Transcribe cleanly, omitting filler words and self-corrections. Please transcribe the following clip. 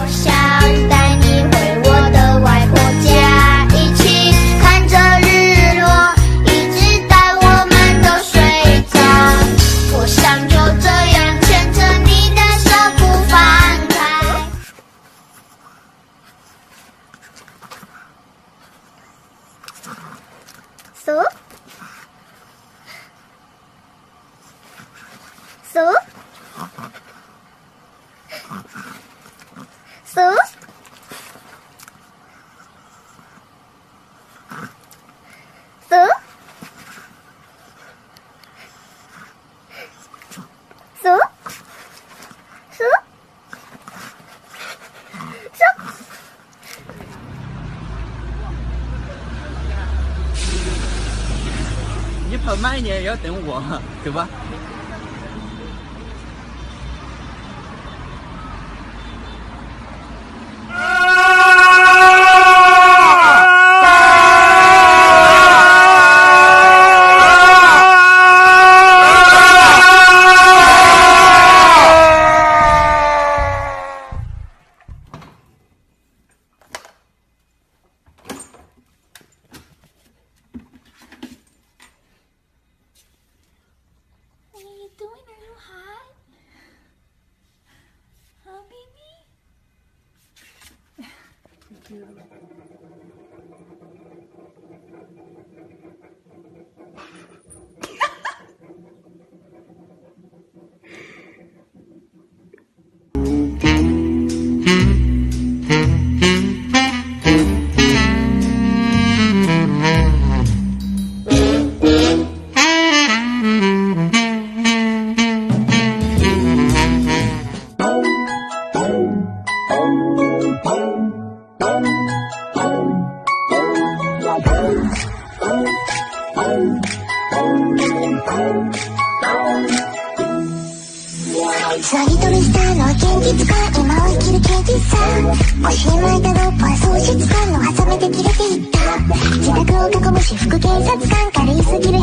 我想带你回我的外婆家，一起看着日落，一直到我们都睡着。我想就这样牵着你的手不放开。そうそうそうそうそうそう你跑慢一点，也要等我，走吧。What are you doing? Are you hot? Huh, baby?さりとりしたのは現実か今を生きる刑事さ腰に巻いたロープは喪失感のハサミで切れていった自宅を囲む私服警察官から言い過ぎる